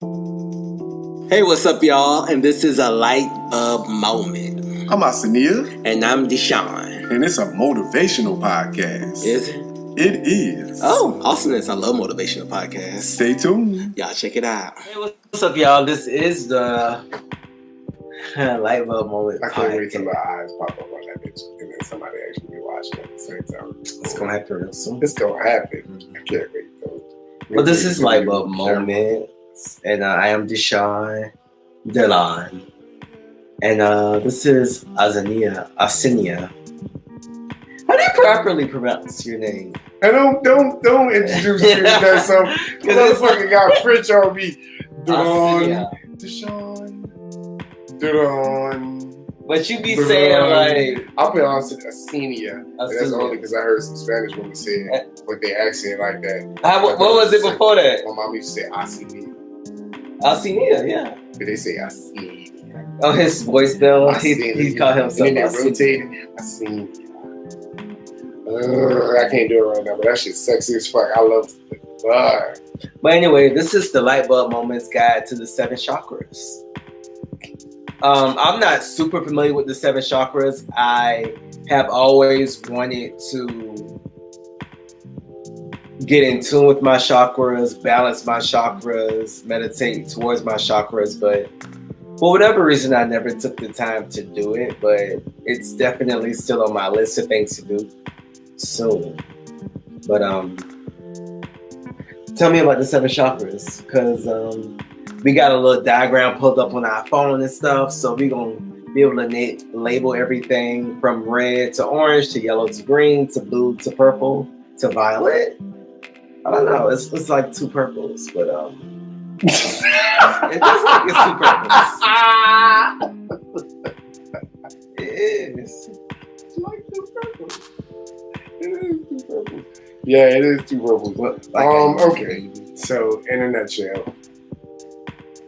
Hey, what's up, y'all? And this is a Light-Bulb moment. I'm Asania. And I'm Deshaun. And it's a motivational podcast. Is it? It is. Oh, awesomeness. I love motivational podcasts. Stay tuned. Y'all check it out. Hey, what's up, y'all? This is the Light-Bulb moment. I can't wait till my eyes pop up on that bitch and then somebody actually be watching at the same time. It's going to happen real soon. It's going to happen. I can't wait though. Well, this is Light-Bulb moment. And I am Deshaun Delon. And this is Asania. How do you properly pronounce your name? And don't introduce me because some motherfucker got French on me. Deshaun. But you be saying like... I'll pronounce it Asenia. That's only because I heard some Spanish women say it with their accent like that. What was it before that? My mom used to say Asenia. Asenia, yeah. But they say Asenia. Oh, his voice bill. He called himself. And then they rotated. Asenia. I can't do it right now, but that shit's sexy as fuck. I love it. But anyway, this is the Light-Bulb Moments Guide to the Seven Chakras. I'm not super familiar with the Seven Chakras. I have always wanted to get in tune with my chakras, balance my chakras, meditate towards my chakras, but for whatever reason, I never took the time to do it, but it's definitely still on my list of things to do soon. But tell me about the Seven Chakras, because we got a little diagram pulled up on our phone and stuff, so we're going to be able to label everything from red to orange to yellow to green to blue to purple to violet. I don't know. It's like two purples, but it looks like it's two purples. It is. It's like two purples. It is two purples. Yeah, it is two purples. Okay. So, in a nutshell,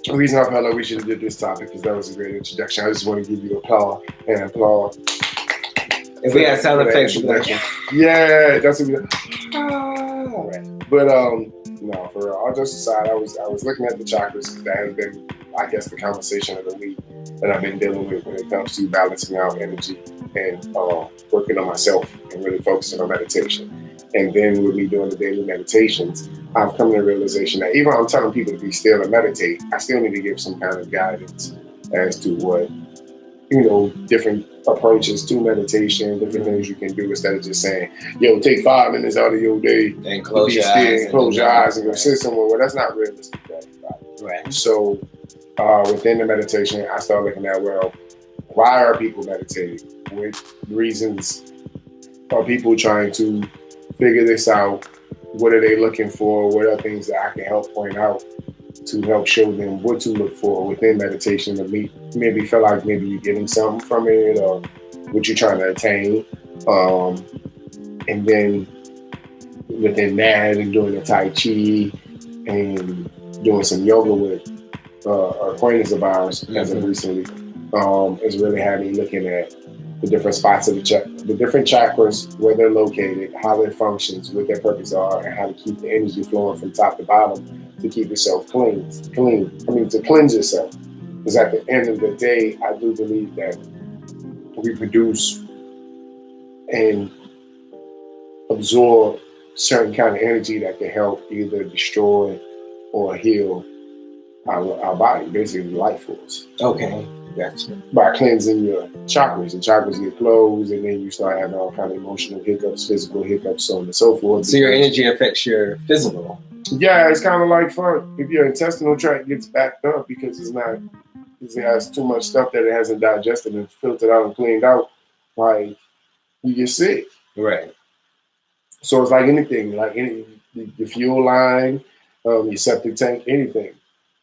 the reason I felt like we should have did this topic because that was a great introduction. I just want to give you applause and applaud. If we had sound effects, yeah, that's what we did. But no, for real. All jokes aside, I was looking at the chakras. That has been, I guess, the conversation of the week that I've been dealing with when it comes to balancing out energy and working on myself and really focusing on meditation. And then with me doing the daily meditations, I've come to the realization that even though I'm telling people to be still and meditate, I still need to give some kind of guidance as to what, different approaches to meditation, different things you can do instead of just saying, yo, take 5 minutes out of your day and close your eyes and go sit somewhere. Well, that's not realistic for everybody. Right. So within the meditation, I started looking at, well, why are people meditating? What reasons are people trying to figure this out? What are they looking for? What are things that I can help point out to help show them what to look for within meditation to maybe feel like maybe you're getting something from it or what you're trying to attain. And then within that and doing the Tai Chi and doing some yoga with an acquaintance of ours as of recently has really had me looking at the different spots of the different chakras, where they're located, how their functions, what their purpose are, and how to keep the energy flowing from top to bottom to keep yourself to cleanse yourself. Because at the end of the day, I do believe that we produce and absorb certain kind of energy that can help either destroy or heal our body, basically life force. Okay. Gotcha. By cleansing your chakras. The chakras get closed, and then you start having all kind of emotional hiccups, physical hiccups, so on and so forth. So your energy affects your physical. Yeah, it's kind of like fun. If your intestinal tract gets backed up because it has too much stuff that it hasn't digested and filtered out and cleaned out, like you get sick. Right. So it's like anything, like the fuel line, your septic tank, anything.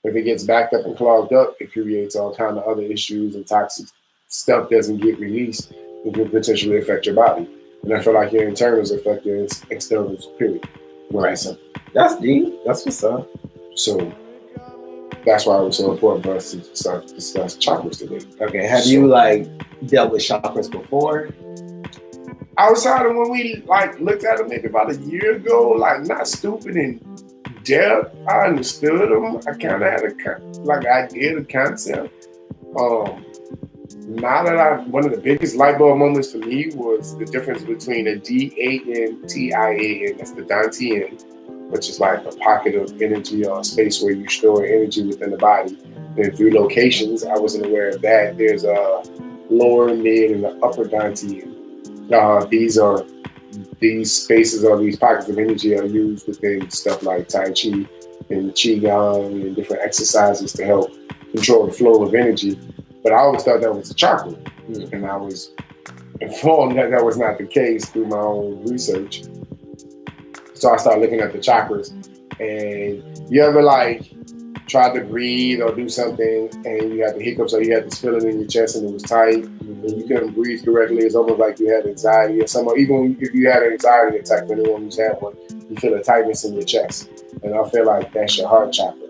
If it gets backed up and clogged up, it creates all kind of other issues and toxic stuff doesn't get released. It can potentially affect your body. And I feel like your internals affect your externals, period. Right. That's deep. That's what's up. So that's why it was so important for us to start to discuss chakras today. Okay. Have you dealt with chakras before? Outside of when we looked at them maybe about a year ago, not stupid and depth, I understood them. I kind of had idea, the concept. Now that one of the biggest light bulb moments for me was the difference between a DANTIAN, that's the Dantian, which is like a pocket of energy or a space where you store energy within the body. And through locations, I wasn't aware of that. There's a lower, mid, and the upper Dantian. These spaces or these pockets of energy are used within stuff like Tai Chi and Qigong and different exercises to help control the flow of energy. But I always thought that was a chakra. And I was informed that that was not the case through my own research. So I started looking at the chakras. And you ever tried to breathe or do something and you had the hiccups or you had this feeling in your chest and it was tight and you couldn't breathe correctly? It's almost like you had anxiety or something. Even if you had an anxiety attack, for anyone who's had one, you feel a tightness in your chest. And I feel like that's your heart chakra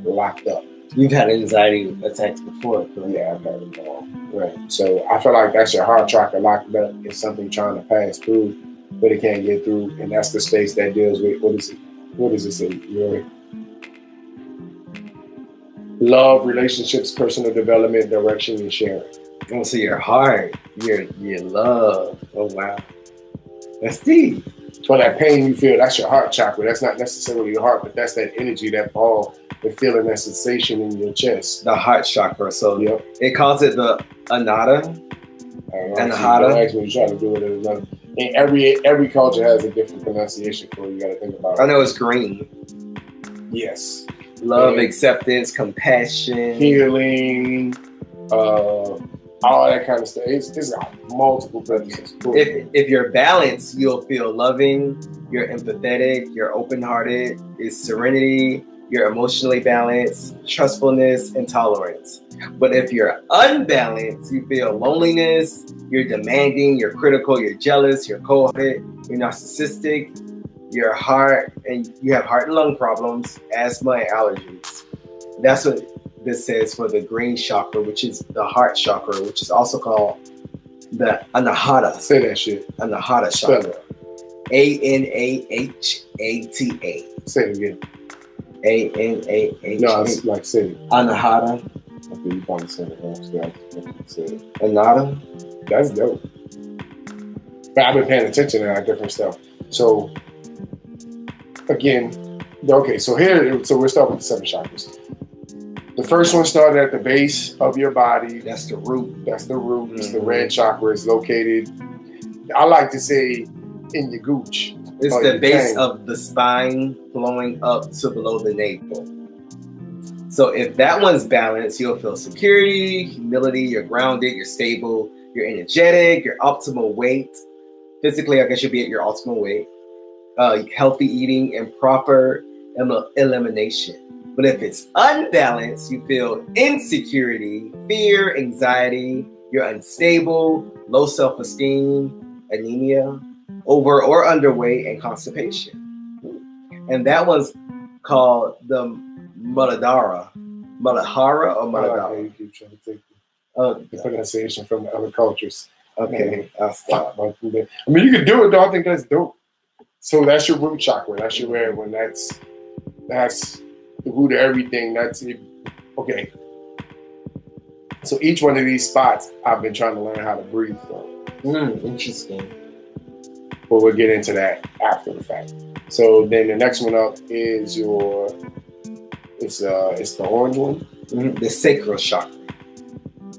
locked up. You've had anxiety attacks before, correct? Yeah, I've had them all. Right. So I feel like that's your heart chakra locked up. It's something trying to pass through, but it can't get through. And that's the space that deals with, what is it? What does it say? Really? Love, relationships, personal development, direction, and sharing. Oh, so your heart, your love. Oh, wow. That's deep. So that pain you feel, that's your heart chakra. That's not necessarily your heart, but that's that energy, that ball, the feeling, that sensation in your chest. The heart chakra. So yep. It calls it the Anahata. Anahata. You try to do it in another. And every culture has a different pronunciation for it. You got to think about it. I know it's green. Yes. Love, acceptance, compassion, healing, all that kind of stuff. It's got multiple purposes. If you're balanced, you'll feel loving, you're empathetic, you're open-hearted, it's serenity, you're emotionally balanced, trustfulness, and tolerance. But if you're unbalanced, you feel loneliness, you're demanding, you're critical, you're jealous, you're cold-hearted, you're narcissistic, your heart, and you have heart and lung problems, asthma, and allergies. That's what this says for the green chakra, which is the heart chakra, which is also called the Anahata. Say that shit. Anahata chakra. Anahata. Say it again. Anahata. No, it's like say it. Anahata. Okay, you probably said it wrong. Say it. Anahata. That's dope. But I've been paying attention to that different stuff. So again, okay, so we're starting with the 7 chakras. The first one started at the base of your body. That's the root. It's the red chakra. It's located, I like to say, in your gooch. It's the base of the spine flowing up to below the navel. So if that one's balanced, you'll feel security, humility, you're grounded, you're stable, you're energetic, your optimal weight. Physically, I guess you'll be at your optimal weight. Healthy eating, and proper elimination. But if it's unbalanced, you feel insecurity, fear, anxiety, you're unstable, low self-esteem, anemia, over or underweight, and constipation. And that one's called the Muladhara. Muladhara or Muladhara? You keep trying to take the pronunciation from the other cultures. Okay, I'll stop. I mean, you can do it though. I think that's dope. So that's your root chakra. That's your red one. That's the root of everything. That's it. Okay. So each one of these spots, I've been trying to learn how to breathe from. Interesting. But we'll get into that after the fact. So then the next one up is it's the orange one. The sacral chakra.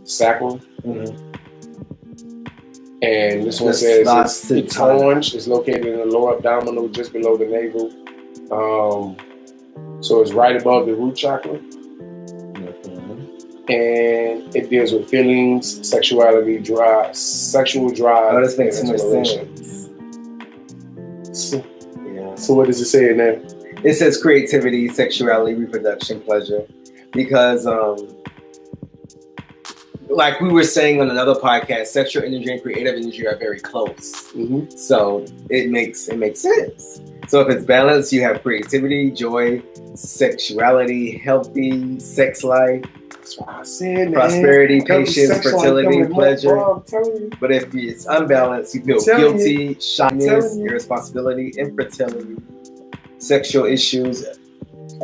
Sacral. And this one says it's orange. It's located in the lower abdominal, just below the navel. So it's right above the root chakra. And it deals with feelings, sexuality, sexual drive. Oh, this makes so much sense. So what does it say in there? It says creativity, sexuality, reproduction, pleasure. Because like we were saying on another podcast, sexual energy and creative energy are very close. So it makes sense. So if it's balanced, you have creativity, joy, sexuality, healthy sex life, that's what I said, prosperity, patience, fertility, pleasure. But if it's unbalanced, you feel guilty, shyness, irresponsibility, infertility, sexual issues,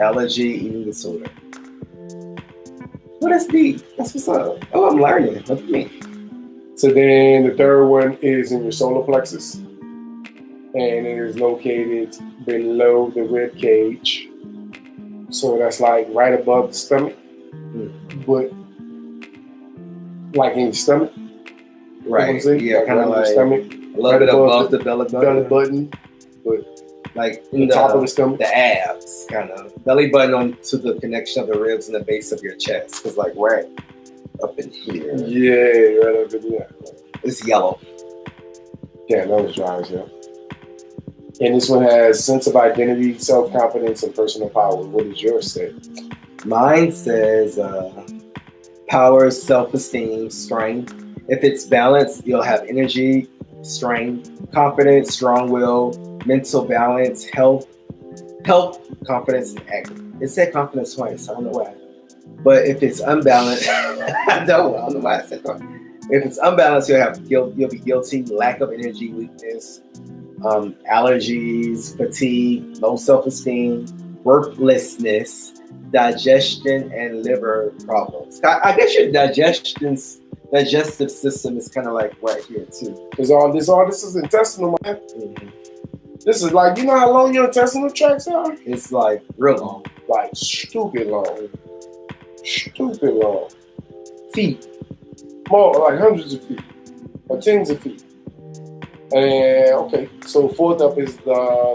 allergy, eating disorder. Well, that's deep. That's what's up. Oh, I'm learning. What do you mean? So then the third one is in your solar plexus, and it is located below the rib cage. So that's like right above the stomach, but like in your stomach. Right. You know Yeah, kind of right like stomach, a little bit above the belly button, but like in the top of the stomach, the abs, kind of belly button onto the connection of the ribs and the base of your chest. It's like right up in here. Yeah, right up in there. It's yellow. Yeah, nose dries, yeah. And this one has sense of identity, self-confidence, and personal power. What does yours say? Mine says power, self-esteem, strength. If it's balanced, you'll have energy, strength, confidence, strong will, mental balance, health, confidence, and active. It said confidence twice. I don't know why. But if it's unbalanced, I don't know why I said that. If it's unbalanced, you'll have guilt. You'll be guilty, lack of energy, weakness, allergies, fatigue, low self-esteem, worthlessness, digestion, and liver problems. I guess your digestive system is kind of like right here too. Because all this is intestinal, man. Mm-hmm. This is like, you know how long your intestinal tracts are? It's like real long, like stupid long, feet, more like hundreds of feet or tens of feet. And okay, so fourth up is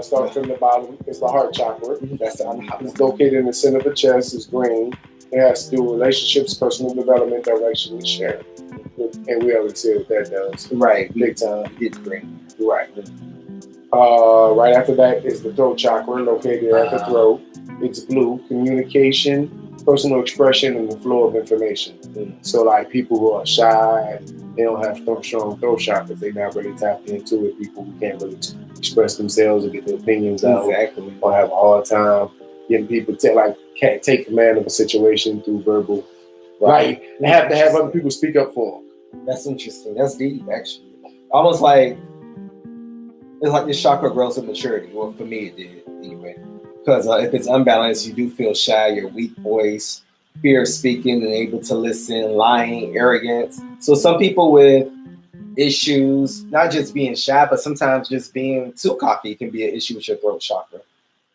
starting from the bottom is the heart chakra. That's the It's located in the center of the chest. It's green. It has to do with relationships, personal development, direction, and sharing. And we already said what that does. Right, big time. It's green. Right. Right after that is the throat chakra, located at the throat. It's blue. Communication, personal expression, and the flow of information. So like people who are shy, they don't have strong throat chakras. They not really tapped into it. People who can't really express themselves or get their opinions out, or have a hard time getting people can't take command of a situation through verbal. Right. They have to have other people speak up for them. That's interesting. That's deep, actually. Almost like it's like your chakra grows with maturity. Well, for me, it did anyway. Because if it's unbalanced, you do feel shy, your weak voice, fear of speaking and able to listen, lying, arrogance. So some people with issues, not just being shy, but sometimes just being too cocky can be an issue with your throat chakra.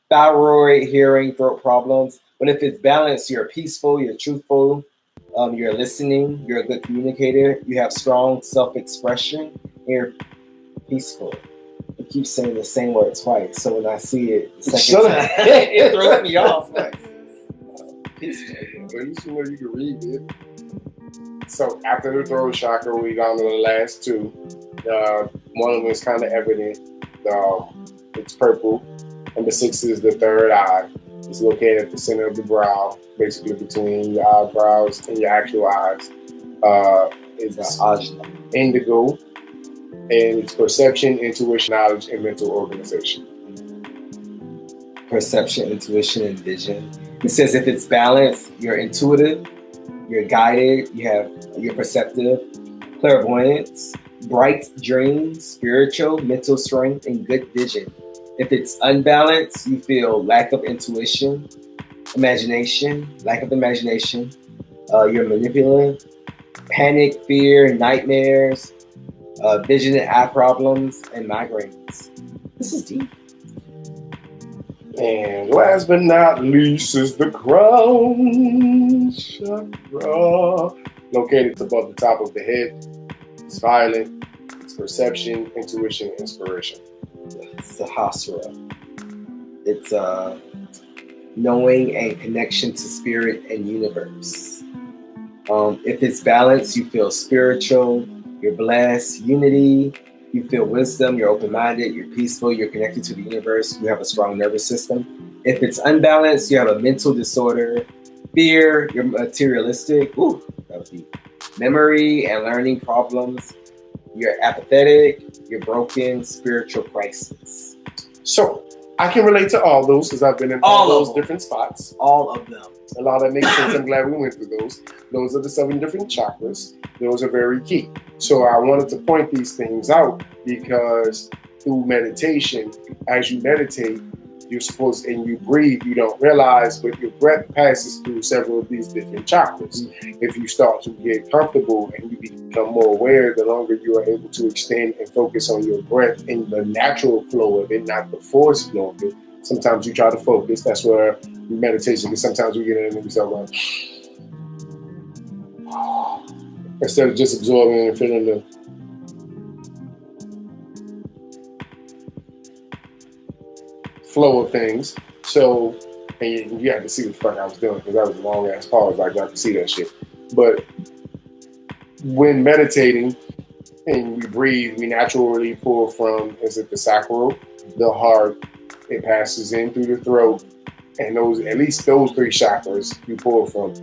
Thyroid, hearing, throat problems. But if it's balanced, you're peaceful, you're truthful, you're listening, you're a good communicator, you have strong self-expression, and you're peaceful. You keep saying the same word twice, so when I see it the second time, it throws me off. Like, peaceful. Well, you should know you can read it. So after the throat chakra, we down to the last two. One of them is kind of evident. It's purple. Number 6 is the third eye. It's located at the center of the brow, basically between your eyebrows and your actual eyes. It's indigo, and it's perception, intuition, knowledge, and mental organization. Perception, intuition, and vision. It says if it's balanced, you're intuitive, you're guided, you're perceptive, clairvoyance, bright dreams, spiritual, mental strength, and good vision. If it's unbalanced, you feel lack of intuition, lack of imagination, you're manipulative, panic, fear, nightmares, vision and eye problems, and migraines. This is deep. And last but not least is the crown chakra, located above the top of the head. It's violent, it's perception, intuition, inspiration. Sahasrara. It's knowing and connection to spirit and universe. If it's balanced, you feel spiritual, you're blessed, unity, you feel wisdom, you're open-minded, you're peaceful, you're connected to the universe, you have a strong nervous system. If it's unbalanced, you have a mental disorder, fear, you're materialistic, that would be memory and learning problems, you're apathetic, you're broken, spiritual crisis. So I can relate to all those because I've been in all those different spots. All of them. A lot that makes sense. I'm glad we went through those. Those are the 7 different chakras. Those are very key. So I wanted to point these things out because through meditation, as you meditate, you're supposed, and you breathe, you don't realize, but your breath passes through several of these different chakras. If you start to get comfortable and you become more aware, the longer you are able to extend and focus on your breath in the natural flow of it, not the forced flow of it. Sometimes you try to focus. That's where meditation, because sometimes we get in and we start going, instead of just absorbing and feeling the flow of things. So, and you had to see what the fuck I was doing, because that was a long ass pause. I got to see that shit. But when meditating and we breathe, we naturally pull from, is it the sacral, the heart, it passes in through the throat, and those, at least those three chakras you pull from.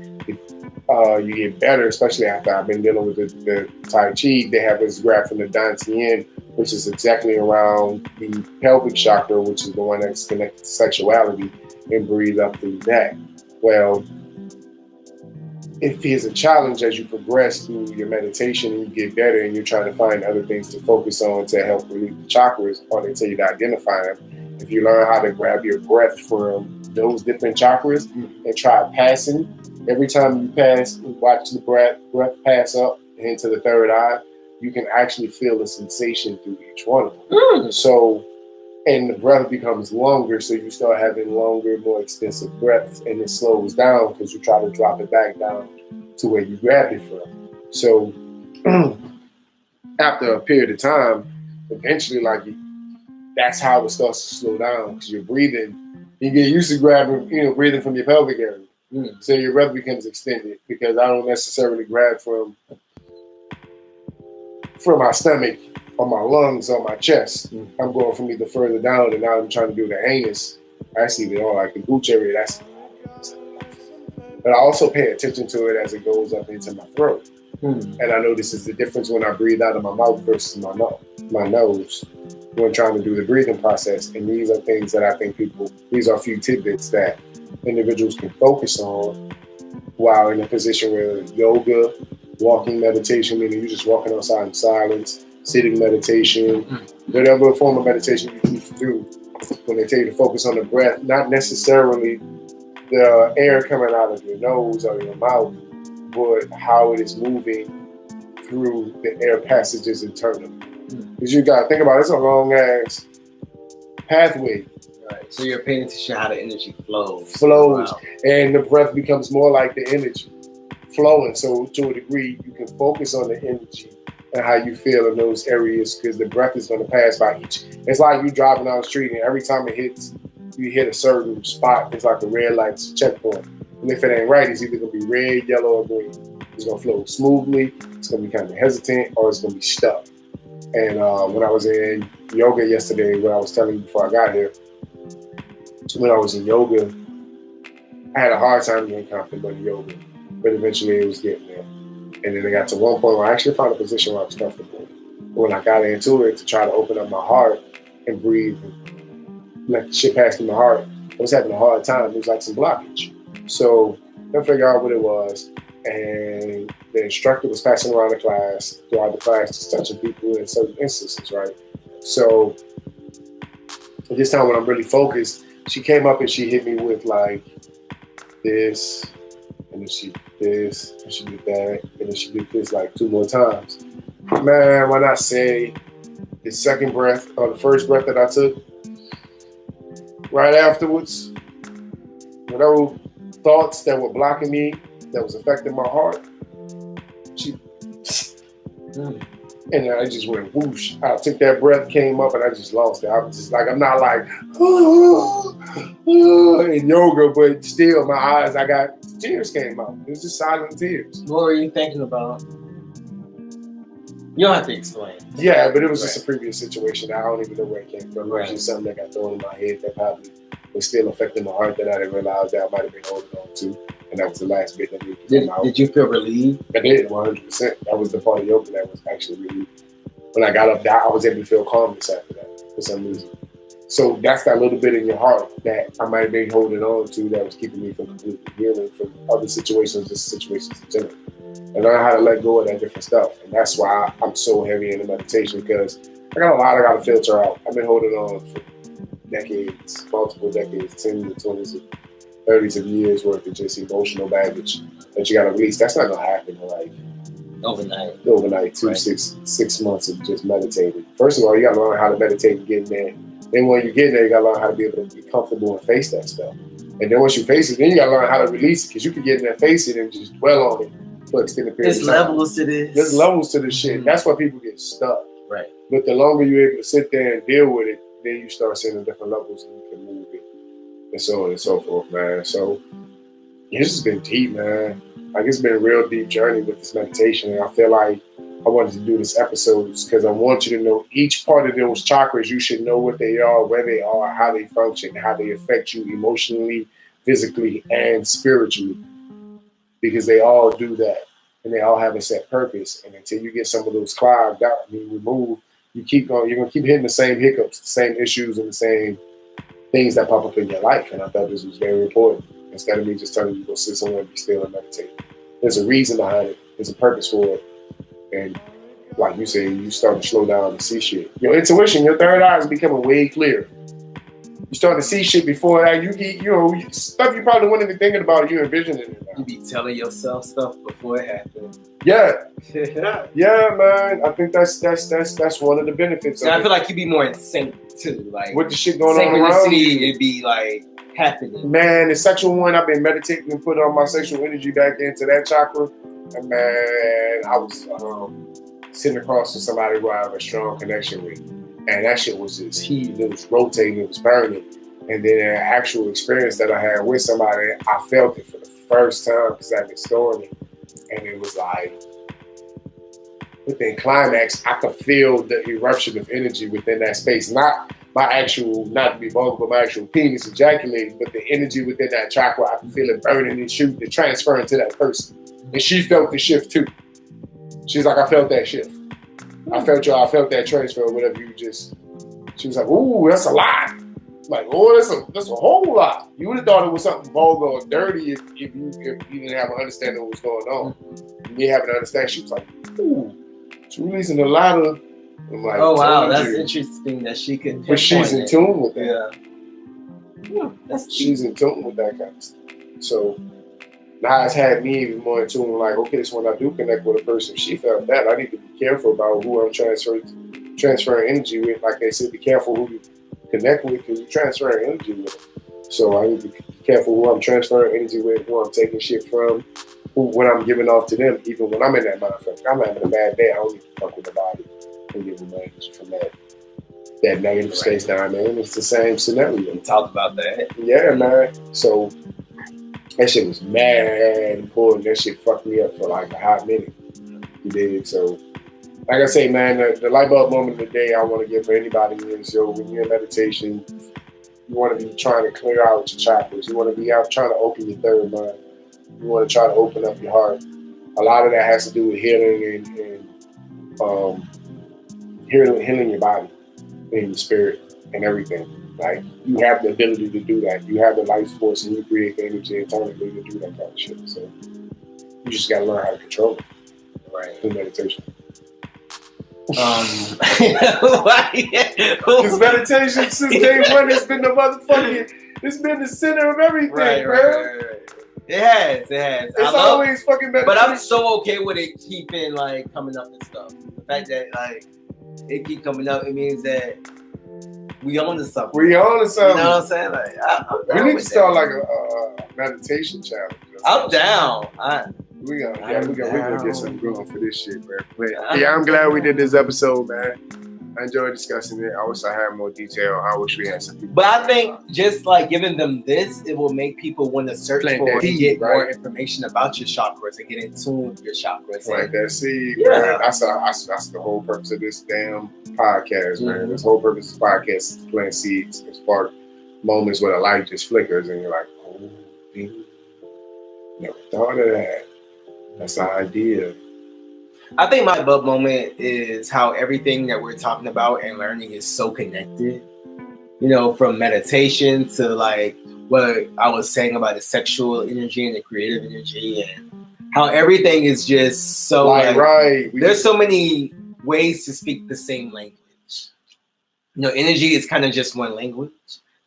You get better, especially after I've been dealing with the Tai Chi. They have this graph from the Dantian, which is exactly around the pelvic chakra, which is the one that's connected to sexuality, and breathe up through that. Well, if it's a challenge as you progress through your meditation and you get better and you're trying to find other things to focus on to help relieve the chakras, or they tell you to identify them, if you learn how to grab your breath from those different chakras and try passing, every time you pass, watch the breath pass up into the third eye, you can actually feel the sensation through each one of them. So, and the breath becomes longer, so you start having longer, more extensive breaths, and it slows down because you try to drop it back down to where you grabbed it from. So, after a period of time, eventually, that's how it starts to slow down, because you're breathing. You get used to grabbing, breathing from your pelvic area. So your breath becomes extended, because I don't necessarily grab from my stomach or my lungs or my chest. I'm going from either further down, and now I'm trying to do the anus. Actually, like the gooch area. But I also pay attention to it as it goes up into my throat. And I notice the difference when I breathe out of my mouth versus my nose when trying to do the breathing process. And these are things that I think these are a few tidbits that individuals can focus on while in a position where yoga, walking meditation, meaning you're just walking outside in silence, sitting meditation, whatever form of meditation you choose to do. When they tell you to focus on the breath, not necessarily the air coming out of your nose or your mouth, but how it is moving through the air passages internally. Because you got to think about it, it's a long ass pathway. Right. So you're paying attention to how the energy flows. Wow. And the breath becomes more like the energy flowing. So to a degree, you can focus on the energy and how you feel in those areas, because the breath is going to pass by each. It's like you driving down the street, and every time you hit a certain spot, it's like a red light checkpoint. And if it ain't right, it's either going to be red, yellow, or green. It's going to flow smoothly, it's going to be kind of hesitant, or it's going to be stuck. And when I was in yoga yesterday, what I was telling you before I got here, when I was in yoga, I had a hard time getting comfortable in yoga, but eventually it was getting there. And then I got to one point where I actually found a position where I was comfortable. When I got into it to try to open up my heart and breathe and let the shit pass through my heart, I was having a hard time. It was like some blockage. So I figured out what it was. And the instructor was passing around the class, throughout the class, just touching people in certain instances, right? So at this time when I'm really focused, she came up and she hit me with like this, and then she did this, and she did that, and then she did this like 2 more times. Man, when I say the second breath, or the first breath that I took, right afterwards, whatever thoughts that were blocking me, that was affecting my heart, and I just went whoosh. I took that breath, came up, and I just lost it. I was just like, I'm not like, in yoga, but still my eyes, tears came out. It was just silent tears. What were you thinking about? You don't have to explain. Yeah, but it was just a previous situation. I don't even know where it came from. It was just something that got thrown in my head that probably was still affecting my heart that I didn't realize that I might have been holding on to. And that was the last bit that came out. Did you feel relieved? I did, 100%. That was the part of yoga that was actually relieved. When I got up there, I was able to feel calmness after that for some reason. So that's that little bit in your heart that I might have been holding on to that was keeping me from completely healing from other situations, just situations in general. And learn how to let go of that different stuff. And that's why I'm so heavy into meditation, because I got to filter out. I've been holding on for decades, multiple decades, 10 to 20s, 30s of years worth of just emotional baggage that you got to release. That's not going to happen in like overnight, 6 months of just meditating. First of all, you got to learn how to meditate and get in there. Then when you get in there, you got to learn how to be able to be comfortable and face that stuff. And then once you face it, then you got to learn how to release it, because you can get in there and face it and just dwell on it for an extended period of time. There's levels to this. There's levels to this shit. That's why people get stuck. Right. But the longer you're able to sit there and deal with it, then you start seeing the different levels and you can move it and so on and so forth, man. So this has been deep, man. Like, it's been a real deep journey with this meditation, and I feel like I wanted to do this episode because I want you to know each part of those chakras. You should know what they are, where they are, how they function, how they affect you emotionally, physically, and spiritually, because they all do that, and they all have a set purpose. And until you get some of those clogged out and removed, you keep going. You're gonna keep hitting the same hiccups, the same issues, and the same things that pop up in your life. And I thought this was very important. Instead of me just telling you to go sit somewhere and be still and meditate, there's a reason behind it. There's a purpose for it. And like you say, you start to slow down and see shit. Your intuition, your third eye is becoming way clearer. You start to see shit before that. Stuff you probably weren't even thinking about, you envisioning it now. You be telling yourself stuff before it happens. Yeah. Yeah, man. I think that's one of the benefits of I feel like you be more in sync too. Like with the shit going on around you. It'd be like happening. Man, the sexual one, I've been meditating and put all my sexual energy back into that chakra. And man, I was sitting across from somebody who I have a strong connection with. And that shit was just heating, it was rotating, it was burning. And then an actual experience that I had with somebody, I felt it for the first time because I've been storing it. And it was like, within climax, I could feel the eruption of energy within that space. Not my actual, not to be vulgar, but my actual penis ejaculating, but the energy within that chakra, I could feel it burning and shooting and transferring to that person. And she felt the shift too. She's like, I felt that shift. I felt that transfer, whatever you just. She was like, ooh, that's a lot. Like, oh, that's a whole lot. You would have thought it was something vulgar or dirty if you didn't have an understanding of what's going on. You didn't have an understanding. She was like, ooh, she's releasing a lot of. I'm like, oh wow, that's interesting that she could. But she's in tune with that. Yeah, she's in tune with that kind of stuff. So now it's had me even more in tune. Like, okay, so when I do connect with a person, she felt that, I need to be careful about who I'm transferring energy with. Like they said, be careful who you connect with because you're transferring energy with them. So I need to be careful who I'm transferring energy with, who I'm taking shit from, what I'm giving off to them. Even when I'm in that mindfuck, I'm having a bad day, I don't need to fuck with the body and give them energy from that negative space down there. And it's the same scenario. We talked about that. Yeah, man. So that shit was mad important. That shit fucked me up for like a hot minute. You did. So, like I say, man, the light bulb moment of the day I want to give for anybody is, when you're in meditation, you want to be trying to clear out your chakras. You want to be out trying to open your third mind. You want to try to open up your heart. A lot of that has to do with healing and healing your body and your spirit and everything. Like, you have the ability to do that. You have the life force and you create the energy internally to do that kind of shit. So you just got to learn how to control it. Right. Through meditation. Because meditation since day one has been it's been the center of everything, right. It has. It's always fucking meditation. But I'm so okay with it keeping like coming up and stuff. The fact that like it keep coming up, it means that we on to something. You know what I'm saying? Like, we need to start like a meditation challenge. I'm down. We gotta get something going for this shit, man. But yeah, I'm glad we did this episode, man. I enjoyed discussing it. I wish I had more detail. I wish we had some people. But I think just like giving them this, it will make people want to search for and get more information about your chakras and get in tune with your chakras. Plant that seed, man. That's the whole purpose of this damn podcast, man. Mm-hmm. This whole purpose of this podcast is to plant seeds and spark moments where the light just flickers and you're like, oh, never thought of that. That's the idea. I think my Lite-Bulb moment is how everything that we're talking about and learning is so connected. From meditation to like what I was saying about the sexual energy and the creative energy and how everything is just so right. There's so many ways to speak the same language. Energy is kind of just one language.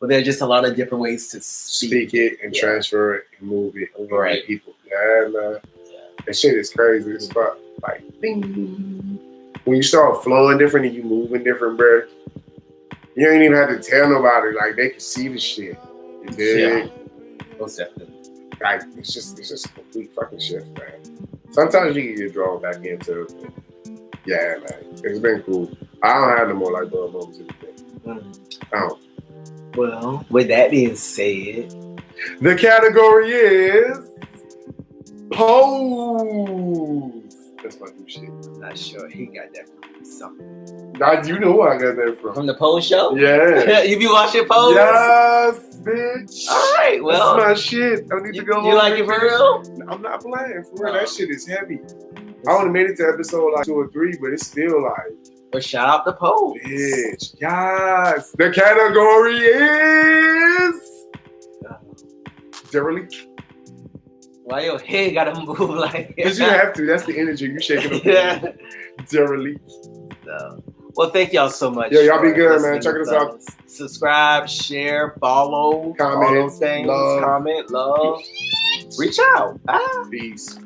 But there's just a lot of different ways to speak it and transfer it and move it. Right. People. Yeah, man. That shit is crazy as fuck. Like, bing. When you start flowing different and you moving different, bro, you don't even have to tell nobody. Like, they can see the shit. You dig? Yeah. Most definitely. Like, it's just a complete fucking shift, man. Sometimes you can get drawn back into it. Yeah, man. It's been cool. I don't have no more Lite-Bulb moments in the day. I don't. Well, with that being said, the category is pose. That's my new shit. I'm not sure. He got that from something. You know where I got that from. From the Pose show? Yeah. You be watching Pose? Yes, bitch. All right, well. That's my shit. I need to go You like it for real? I'm not playing. For real, that shit is heavy. I only made it to episode like 2 or 3, but it's still like. But shout out to Pose. Bitch. Yes. The category is. Derelict. Why your head gotta move like that? Because you have to. That's the energy. You shaking up. Yeah. Derelict. No. Well, thank y'all so much. Yo, y'all be good, man. Check us out. Subscribe, share, follow, comment, all those things. love. Comment, love. Reach out. Bye. Peace.